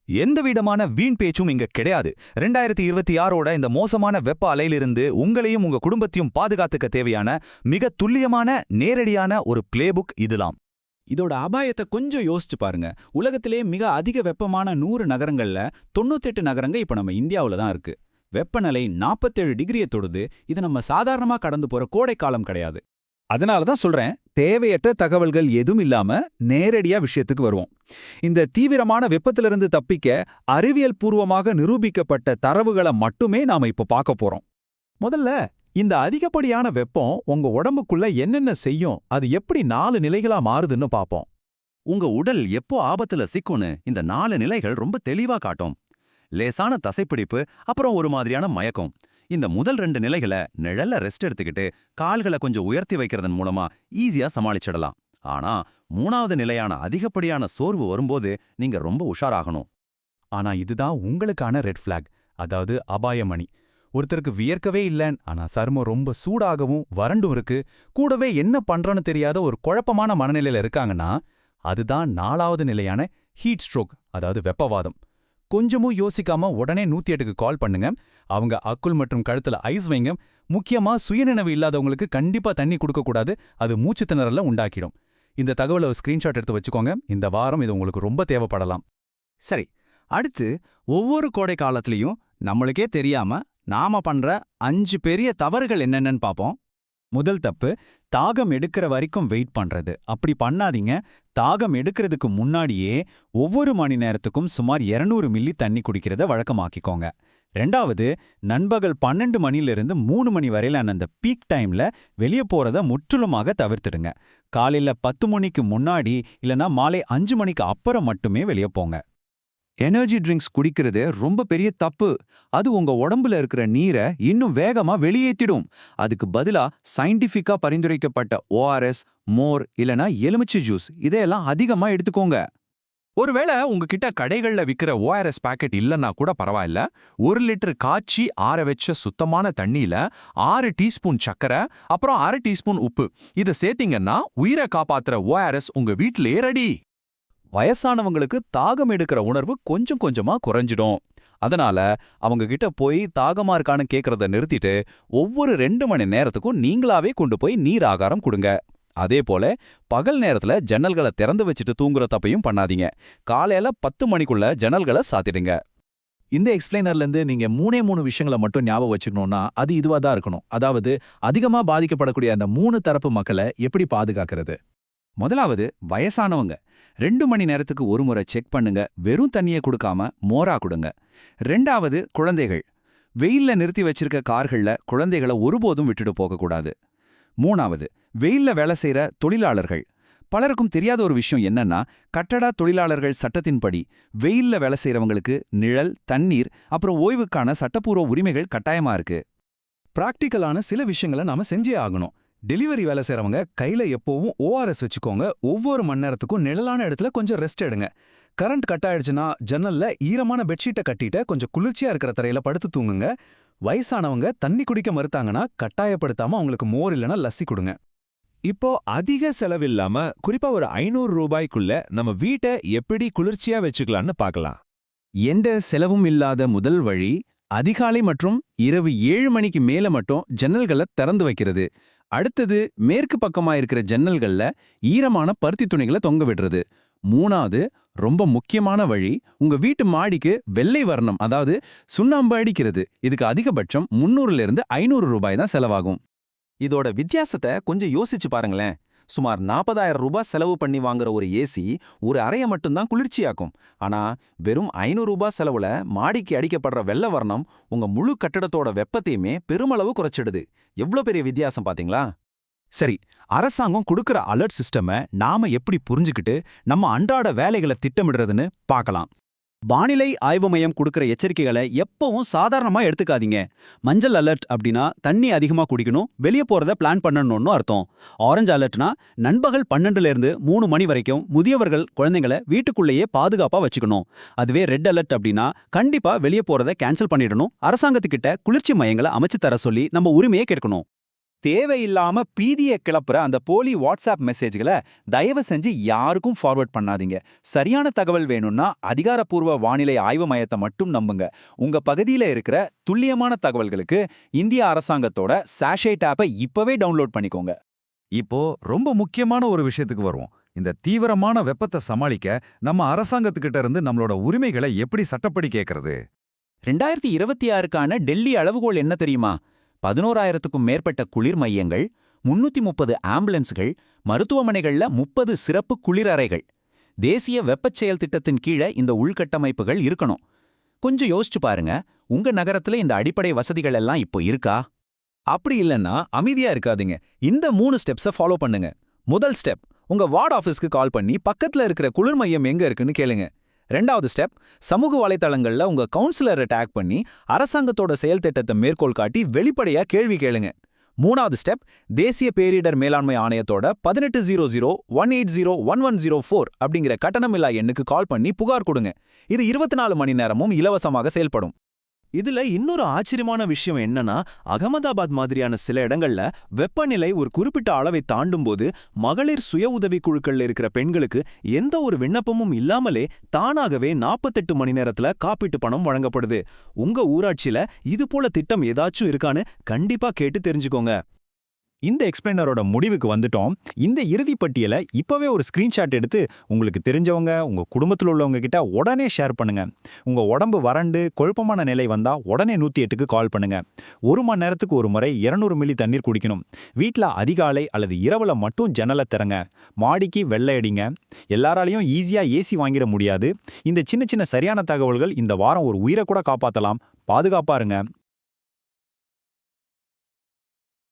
எந்தவிதமான வீண் பேச்சும் இங்க கிடையாது. 2026ஓட இந்த மோசமான வெப்ப அலையிலிருந்து உங்களையும் உங்க குடும்பத்தையும் பாதுகாத்துக்க தேவையான மிக துல்லியமான நேரடியான ஒரு பிளேபுக் இதுலாம். இதோட அபாயத்தை கொஞ்சம் யோசிச்சு பாருங்க. உலகத்திலே மிக அதிக வெப்பமான 100 நகரங்கள்ல 98 நகரங்க இப்ப நம்ம இந்தியாவுல தான் இருக்கு. வெப்பநிலை 47 டிகிரியை தொடுது. இது நம்ம சாதாரணமா கடந்து போற கோடை காலம் கிடையாது. அதனால தான் சொல்றேன், தேவையற்ற தகவல்கள் எதுவும் இல்லாம நேரடியா விஷயத்துக்கு வருவோம். இந்த தீவிரமான வெப்பத்திலிருந்து தப்பிக்க அறிவியல் பூர்வமாக நிரூபிக்கப்பட்ட தரவுகளை மட்டுமே நாம இப்ப பார்க்க போறோம். முதல்ல இந்த அதிகப்படியான வெப்பம் உங்க உடம்புக்குள்ள என்னென்ன செய்யும், அது எப்படி 4 நிலைகளா மாறுதுன்னு பாப்போம். உங்க உடல் எப்போ ஆபத்துல சிக்கும்னு இந்த 4 நிலைகள் ரொம்ப தெளிவா காட்டும். லேசான தசைப்பிடிப்பு, அப்புறம் ஒரு மாதிரியான மயக்கம். இந்த முதல் 2 நிலைகளை நிழல்ல ரெஸ்ட் எடுத்துக்கிட்டு கால்களை கொஞ்சம் உயர்த்தி வைக்கிறதன் மூலமா ஈஸியா சமாளிச்சிடலாம். ஆனா 3வது நிலையான அதிகப்படியான சோர்வு வரும்போது நீங்க ரொம்ப உஷாராகணும். ஆனா இதுதான் உங்களுக்கான ரெட் ஃபிளாக், அதாவது அபாயமணி. ஒருத்தருக்கு வியர்க்கவே இல்லைன்னு, ஆனா சருமம் ரொம்ப சூடாகவும் வறண்டும் இருக்கு, கூடவே என்ன பண்றன்னு தெரியாத ஒரு குழப்பமான மனநிலையில இருக்காங்கன்னா, அதுதான் 4வது நிலையான ஹீட் ஸ்ட்ரோக், அதாவது வெப்பவாதம். கொஞ்சமும் யோசிக்காம உடனே 108க்கு கால் பண்ணுங்க. அவங்க அக்குள் மற்றும் கழுத்துல ஐஸ் வைங்க. முக்கியமா சுயநினைவு இல்லாதவங்களுக்கு கண்டிப்பா தண்ணி கொடுக்கக்கூடாது, அது மூச்சு திணறல உண்டாக்கிடும். இந்த தகவலை ஸ்கிரீன்ஷாட் எடுத்து வச்சுக்கோங்க. இந்த வாரம் இது உங்களுக்கு ரொம்ப தேவைப்படலாம். சரி, அடுத்து ஒவ்வொரு கோடை காலத்திலையும் நம்மளுக்கே தெரியாம நாம பண்ற 5 பெரிய தவறுகள் என்னென்னு பாப்போம். முதல் தப்பு, தாகம் எடுக்கிற வரைக்கும் வெயிட் பண்றது. அப்படி பண்ணாதீங்க. தாகம் எடுக்கிறதுக்கு முன்னாடியே ஒவ்வொரு மணி நேரத்துக்கும் சுமார் 200 மில்லி தண்ணி குடிக்கிறத வழக்கமாக்கிக்கோங்க. 2வது, நண்பகல் 12 மணிலிருந்து 3 மணி வரையிலான அந்த பீக் டைம்ல வெளியே போறத முற்றிலுமாக தவிர்த்துடுங்க. காலையில 10 மணிக்கு முன்னாடி இல்லனா மாலை 5 மணிக்கு அப்புறம் மட்டுமே வெளியே போங்க. எனர்ஜி ட்ரிங்க்ஸ் குடிக்கிறது ரொம்ப பெரிய தப்பு. அது உங்க உடம்புல இருக்கிற நீரை இன்னும் வேகமா வெளியேத்திடும். அதுக்கு பதிலா சயின்டிஃபிக்கா பரிந்துரைக்கப்பட்ட ORS, மோர் இல்லனா எலுமிச்சை ஜூஸ் இதையெல்லாம் அதிகமா எடுத்துக்கோங்க. ஒருவேளை உங்ககிட்ட கடைகள்ல விக்கிற ORS பாக்கெட் இல்லைன்னா கூட பரவாயில்ல, 1 லிட்டர் காய்ச்சி ஆற வச்ச சுத்தமான தண்ணியில 6 டீஸ்பூன் சக்கரை அப்புறம் 1/2 டீஸ்பூன் உப்பு இதை சேர்த்தீங்கன்னா உயிரை காப்பாத்துற ORS உங்க வீட்டிலேயே ரெடி. வயசானவங்களுக்கு தாகம் எடுக்கிற உணர்வு கொஞ்சம் கொஞ்சமா குறைஞ்சிடும். அதனால அவங்க கிட்ட போய் தாகமா இருக்கான்னு கேட்கறத நிறுத்திட்டு ஒவ்வொரு 2 மணி நேரத்துக்கும் நீங்களாவே கொண்டு போய் நீர் ஆகாரம் கொடுங்க. அதே போல பகல் நேரத்துல ஜன்னல்களை திறந்து வச்சுட்டு தூங்குற தப்பையும் பண்ணாதீங்க. காலையில 10 மணிக்குள்ள ஜன்னல்களை சாத்திடுங்க. இந்த எக்ஸ்பிளைனர்லேருந்து நீங்க 3 விஷயங்களை மட்டும் ஞாபகம் வச்சுக்கணும்னா அது இதுவா தான் இருக்கணும். அதாவது அதிகமா பாதிக்கப்படக்கூடிய அந்த 3 தரப்பு மக்களை எப்படி பாதுகாக்கிறது. முதலாவது, வயசானவங்க 2 மணி நேரத்துக்கு ஒரு முறை செக் பண்ணுங்க. வெறும் தண்ணியை கொடுக்காம மோரா கொடுங்க. 2வது, குழந்தைகள். வெயில்ல நிறுத்தி வச்சிருக்க கார்கள்ல குழந்தைகளை ஒருபோதும் விட்டுட்டு போகக்கூடாது. 3வது, வெயில்ல வேலை செய்யற தொழிலாளர்கள். பலருக்கும் தெரியாத ஒரு விஷயம் என்னன்னா, கட்டட தொழிலாளர்கள் சட்டத்தின்படி வெயில்ல வேலை செய்யறவங்களுக்கு நிழல், தண்ணீர் அப்புறம் ஓய்வுக்கான சட்டப்பூர்வ உரிமைகள் கட்டாயமா இருக்கு. பிராக்டிக்கலான சில விஷயங்களை நாம செஞ்சே ஆகணும். டெலிவரி வேலை செய்றவங்க கையில எப்பவும் ORS வச்சுக்கோங்க. ஒவ்வொரு மணி நேரத்துக்கும் நிழலான இடத்துல கொஞ்சம் ரெஸ்ட் எடுங்க. கரண்ட் கட் ஆயிடுச்சுன்னா ஜன்னல்ல ஈரமான பெட்ஷீட்டை கட்டிட்டு கொஞ்சம் குளிர்ச்சியா இருக்கிற தரையில படுத்து தூங்குங்க. வயசானவங்க தண்ணி குடிக்க மறுத்தாங்கன்னா கட்டாயப்படுத்தாம அவங்களுக்கு மோர் இல்லைன்னா லஸ்ஸி கொடுங்க. இப்போ அதிக செலவில்லாம குறிப்பா ஒரு 500 ரூபாய்க்குள்ள நம்ம வீட்டை எப்படி குளிர்ச்சியா வச்சுக்கலாம்னு பார்க்கலாம். எந்த செலவும் இல்லாத முதல் வழி, அதிகாலை மற்றும் இரவு 7 மணிக்கு மேல மட்டும் ஜன்னல்களை திறந்து வைக்கிறது. அடுத்தது, மேற்கு பக்கமா இருக்கிற ஜன்னல்கள்ல ஈரமான பருத்தி துணிகளை தொங்க விடுறது. 3வது, ரொம்ப முக்கியமான வழி, உங்க வீட்டு மாடிக்கு வெள்ளை வர்ணம் அதாவது சுண்ணாம்பு அடிக்கிறது. இதுக்கு அதிகபட்சம் 300லிருந்து 500 ரூபாய் தான் செலவாகும். இதோட வித்தியாசத்தை கொஞ்சம் யோசிச்சு பாருங்களேன். சுமார் 40,000 ரூபாய் செலவு பண்ணி வாங்குற ஒரு ஏசி ஒரு அறையை மட்டும்தான் குளிர்ச்சியாக்கும். ஆனா வெறும் 500 ரூபாய் செலவுல மாடிக்கு அடிக்கப்படுற வெள்ளை வர்ணம் உங்க முழு கட்டடத்தோட வெப்பத்தையுமே பெருமளவு குறைச்சிடுது. எவ்வளோ பெரிய வித்தியாசம் பாத்தீங்களா? சரி, அரசாங்கம் கொடுக்கிற அலர்ட் சிஸ்டமை நாம எப்படி புரிஞ்சுக்கிட்டு நம்ம அன்றாட வேலைகளை திட்டமிடுறதுன்னு பார்க்கலாம். வானிலை ஆய்வு மையம் கொடுக்கிற எச்சரிக்கைகளை எப்பவும் சாதாரணமா எடுத்துக்காதீங்க. மஞ்சள் அலர்ட் அப்படின்னா தண்ணி அதிகமா குடிக்கணும், வெளியே போறத பிளான் பண்ணணும்னு அர்த்தம். ஆரஞ்சு அலர்ட்னா நண்பகல் 12லிருந்து 3 மணி வரைக்கும் முதியவர்கள், குழந்தைங்களை வீட்டுக்குள்ளேயே பாதுகாப்பா வச்சுக்கணும். அதுவே ரெட் அலர்ட் அப்படின்னா கண்டிப்பா வெளியே போறத கேன்சல் பண்ணிடணும். அரசாங்கத்துக்கிட்ட குளிர்ச்சி மையங்களை அமைச்சு தர சொல்லி நம்ம உரிமையை கேட்கணும். தேவையில்லாம பீதியை கிளப்புற அந்த போலி வாட்ஸ்அப் மெசேஜ்களை தயவு செஞ்சு யாருக்கும் ஃபார்வர்ட் பண்ணாதீங்க. சரியான தகவல் வேணும்னா அதிகாரப்பூர்வ வானிலை ஆய்வு மையத்தை மட்டும் நம்புங்க. உங்க பகுதியில இருக்கிற துல்லியமான தகவல்களுக்கு இந்திய அரசாங்கத்தோட சாஷேட் ஆப்பை இப்பவே டவுன்லோட் பண்ணிக்கோங்க. இப்போ ரொம்ப முக்கியமான ஒரு விஷயத்துக்கு வருவோம். இந்த தீவிரமான வெப்பத்தை சமாளிக்க நம்ம அரசாங்கத்துக்கிட்ட இருந்து நம்மளோட உரிமைகளை எப்படி சட்டப்படி கேட்கறது? 2026க்கான டெல்லி அளவுகோல் என்ன தெரியுமா? 11,000க்கும் மேற்பட்ட குளிர் மையங்கள், 330 ஆம்புலன்ஸ்கள், மருத்துவமனைகள்ல 30 சிறப்பு குளிரறைகள். தேசிய வெப்பச் செயல் திட்டத்தின் கீழே இந்த உள்கட்டமைப்புகள் இருக்கணும். கொஞ்சம் யோசிச்சு பாருங்க, உங்க நகரத்துல இந்த அடிப்படை வசதிகள் எல்லாம் இப்போ இருக்கா? அப்படி இல்லைன்னா அமைதியா இருக்காதீங்க. இந்த 3 ஸ்டெப்ஸை ஃபாலோ பண்ணுங்க. முதல் ஸ்டெப், உங்க வார்டு ஆஃபீஸ்க்கு கால் பண்ணி பக்கத்துல இருக்கிற குளிர் மையம் எங்க இருக்குன்னு கேளுங்க. 2வது ஸ்டெப், சமூக வலைத்தளங்கள்ல உங்க கவுன்சிலரை டேக் பண்ணி அரசாங்கத்தோட செயல் திட்டத்தை மேற்கோள் காட்டி வெளிப்படையா கேள்வி கேளுங்க. 3வது ஸ்டெப், தேசிய பேரிடர் மேலாண்மை ஆணையத்தோட 1800-180-1104 அப்படிங்கிற கட்டணமில்லா எண்ணுக்கு கால் பண்ணி புகார் கொடுங்க. இது 24 மணி நேரமும் இலவசமாக செயல்படும். இதுல இன்னொரு ஆச்சரியமான விஷயம் என்னன்னா, அகமதாபாத் மாதிரியான சில இடங்கள்ல வெப்பநிலை ஒரு குறிப்பிட்ட அளவை தாண்டும்போது மகளிர் சுய உதவி குழுக்கள்ல இருக்கிற பெண்களுக்கு எந்த ஒரு விண்ணப்பமும் இல்லாமலே தானாகவே 48 மணி நேரத்துல காப்பீட்டு பணம் வழங்கப்படுது. உங்க ஊராட்சியில இது போல திட்டம் ஏதாச்சும் இருக்கான்னு கண்டிப்பா கேட்டு தெரிஞ்சுக்கோங்க. இந்த எக்ஸ்பிளைனரோட முடிவுக்கு வந்துட்டோம். இந்த இறுதி பட்டியலை இப்பவே ஒரு ஸ்கிரீன்ஷாட் எடுத்து உங்களுக்கு தெரிஞ்சவங்க, உங்க குடும்பத்தில் உள்ளவங்க கிட்ட உடனே ஷேர் பண்ணுங்க. உங்க உடம்பு வறண்டு குழப்பமான நிலை வந்தா உடனே 108க்கு கால் பண்ணுங்க. 1 மணி நேரத்துக்கு ஒரு முறை 200 மில்லி தண்ணீர் குடிக்கணும். வீட்டில் அதிகாலை அல்லது இரவுல மட்டும் ஜன்னலை திறங்க. மாடிக்கு வெள்ளை அடிங்க. எல்லாராலையும் ஈஸியா ஏசி வாங்கிட முடியாது. இந்த சின்ன சின்ன சரியான தகவல்கள் இந்த வாரம் ஒரு உயிரை கூட காப்பாத்தலாம். பாதுகாப்பா இருங்க.